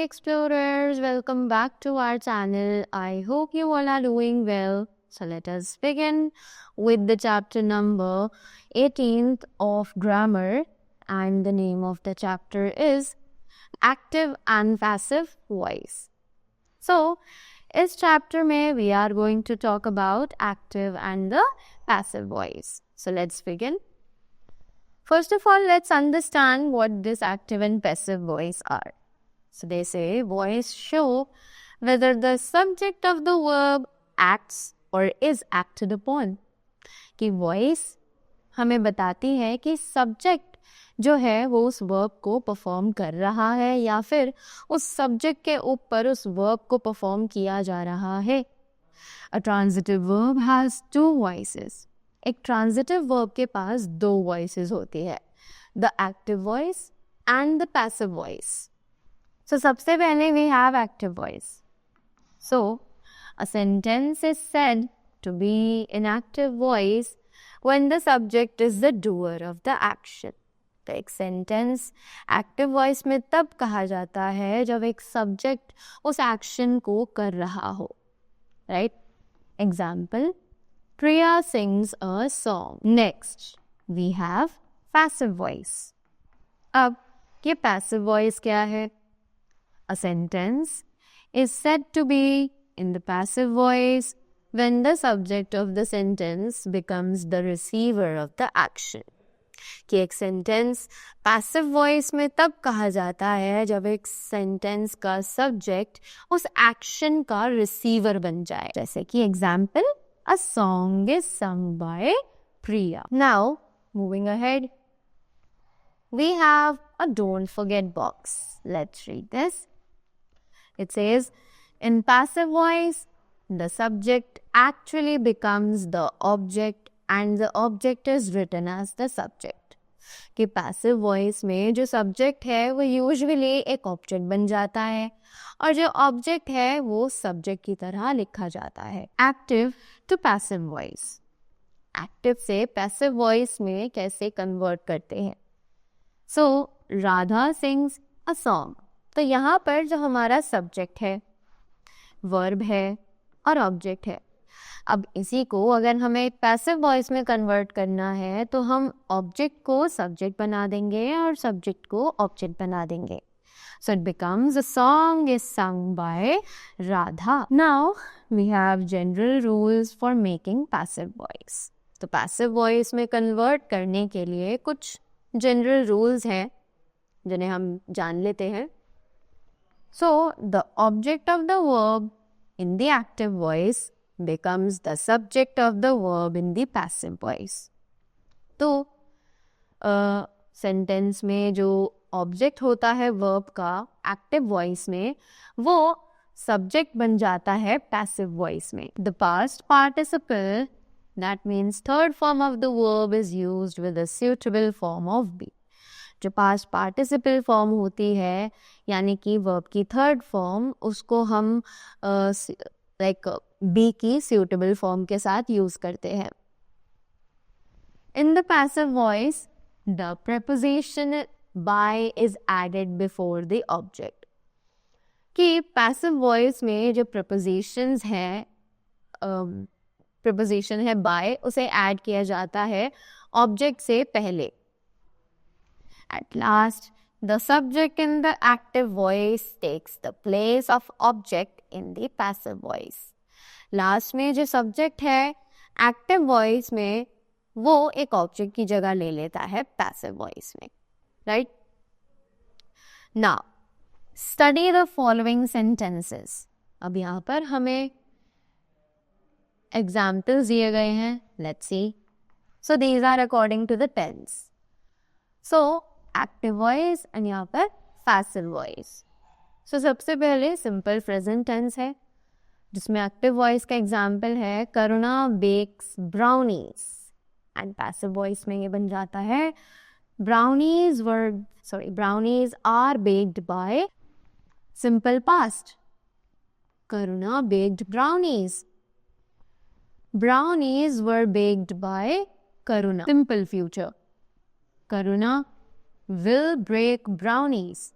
explorers, welcome back to our channel. I hope you all are doing well. So let us begin with the chapter number 18th of grammar, and the name of the chapter is active and passive voice. So इस chapter में we are going to talk about active and the passive voice. So let's begin. First of all, let's understand what this active and passive voice are. So they say voice show whether the subject of the verb acts or is acted upon. कि voice हमें बताती है कि subject जो है वो उस verb को perform कर रहा है या फिर उस subject के ऊपर उस verb को perform किया जा रहा है. A transitive verb has two voices. एक transitive verb के पास दो voices होती है. The active voice and the passive voice. So सबसे पहले we have active voice. So a sentence is said to be in active voice when the subject is the doer of the action. तो एक sentence active voice में तब कहा जाता है जब एक subject उस action को कर रहा हो. Right? Example, Priya sings a song. Next, we have passive voice. अब ये passive voice क्या है? A sentence is said to be in the passive voice when the subject of the sentence becomes the receiver of the action. कि एक sentence passive voice में तब कहा जाता है जब एक sentence का subject उस action का receiver बन जाए. जैसे कि example, a song is sung by Priya. Now, moving ahead, we have a don't forget box. Let's read this. It says, in passive voice, the subject actually becomes the object and the object is written as the subject. कि passive voice में जो subject है वो usually एक object बन जाता है और जो object है वो subject की तरह लिखा जाता है. Active to passive voice. Active से passive voice में कैसे convert करते हैं? So, Radha sings a song. तो यहाँ पर जो हमारा subject है, verb है और object है. अब इसी को अगर हमें passive voice में convert करना है तो हम object को subject बना देंगे और subject को object बना देंगे. So it becomes a song is sung by Radha. Now we have general rules for making passive voice. तो passive voice में convert करने के लिए कुछ general rules हैं जिन्हें हम जान लेते हैं. So the object of the verb in the active voice becomes the subject of the verb in the passive voice. तो sentence में जो object होता है verb का active voice में वो subject बन जाता है passive voice में. The past participle, that means third form of the verb, is used with a suitable form of be. जो past participle form होती है यानी कि verb की third form उसको हम like be की suitable form के साथ use करते हैं. In the passive voice, the preposition by is added before the object. कि passive voice में जो prepositions हैं preposition है by उसे add किया जाता है object से पहले. At last, the subject in the active voice takes the place of object in the passive voice. Last में जो subject है active voice में वो एक object की जगह ले लेता है passive voice में. Right? Now, study the following sentences. अब यहाँ पर हमें examples दिए गए हैं. Let's see. So these are according to the tense. So active voice and यहाँ पर passive voice. So सबसे पहले simple present tense है जिसमें active voice का example है करुणा bakes brownies and passive voice में ये बन जाता है brownies are baked by simple past. Karuna baked brownies. Brownies were baked by Karuna. Simple future. Karuna will bake brownies.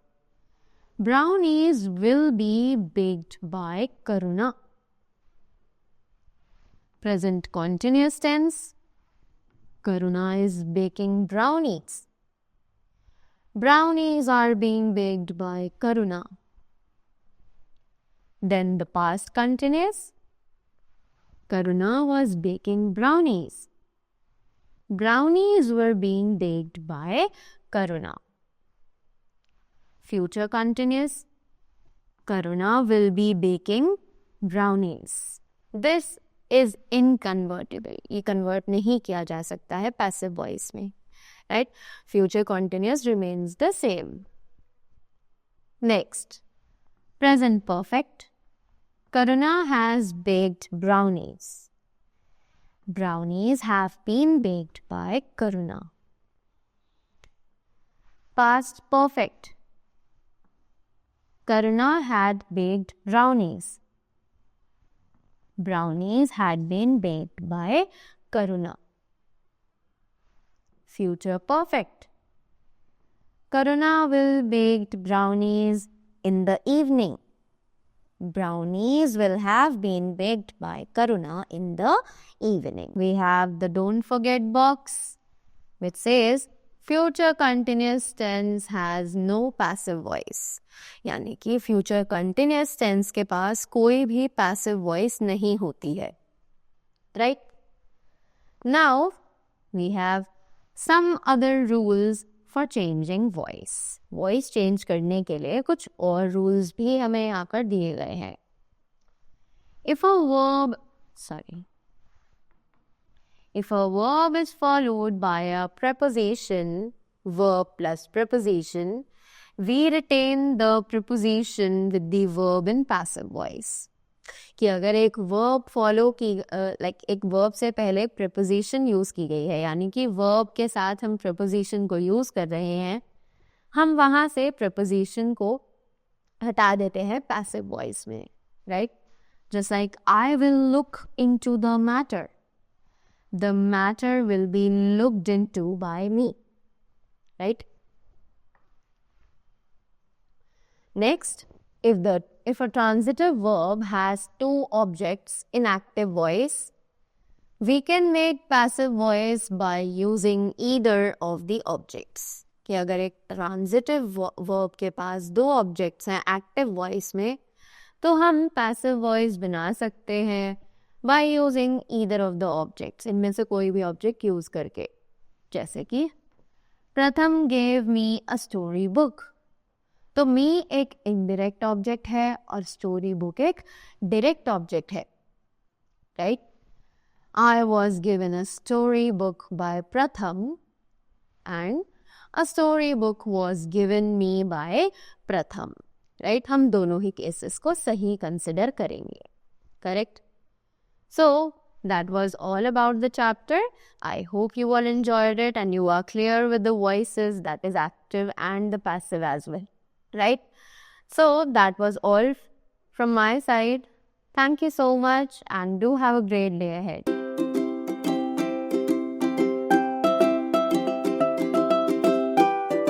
Brownies will be baked by Karuna. Present continuous tense. Karuna is baking brownies. Brownies are being baked by Karuna. Then the past continuous. Karuna was baking brownies. Brownies were being baked by Karuna. Future continuous. Karuna will be baking brownies. This is inconvertible. ये convert नहीं किया जा सकता है passive voice में. Right? Future continuous remains the same. Next. Present perfect. Karuna has baked brownies. Brownies have been baked by Karuna. Past perfect. Karuna had baked brownies. Brownies had been baked by Karuna. Future perfect. Karuna will bake brownies in the evening. Brownies will have been baked by Karuna in the evening. We have the don't forget box which says future continuous tense has no passive voice. यानी कि future continuous tense के पास कोई भी passive voice नहीं होती है. Right? Now we have some other rules for changing voice. Voice change करने के लिए कुछ और rules भी हमें यहाँ पर दिए गए हैं. If a verb is followed by a preposition, verb plus preposition, we retain the preposition with the verb in passive voice. कि अगर एक verb follow की एक verb से पहले preposition use की गई है, यानी कि verb के साथ हम preposition को use कर रहे हैं, हम वहाँ से preposition को हटा देते हैं passive voice में, right? Just like I will look into the matter. The matter will be looked into by me, right? Next, if a transitive verb has two objects in active voice, we can make passive voice by using either of the objects. कि अगर एक transitive verb के पास दो objects हैं active voice में, तो हम passive voice बना सकते हैं by using either of the objects. इनमें से कोई भी object use करके. जैसे कि प्रथम gave me a story book. तो me एक indirect object है और story book एक direct object है. Right? I was given a story book by Pratham and a story book was given me by Pratham. Right? हम दोनों ही cases को सही consider करेंगे. Correct? So, that was all about the chapter. I hope you all enjoyed it and you are clear with the voices, that is active and the passive as well. Right? So, that was all from my side. Thank you so much and do have a great day ahead.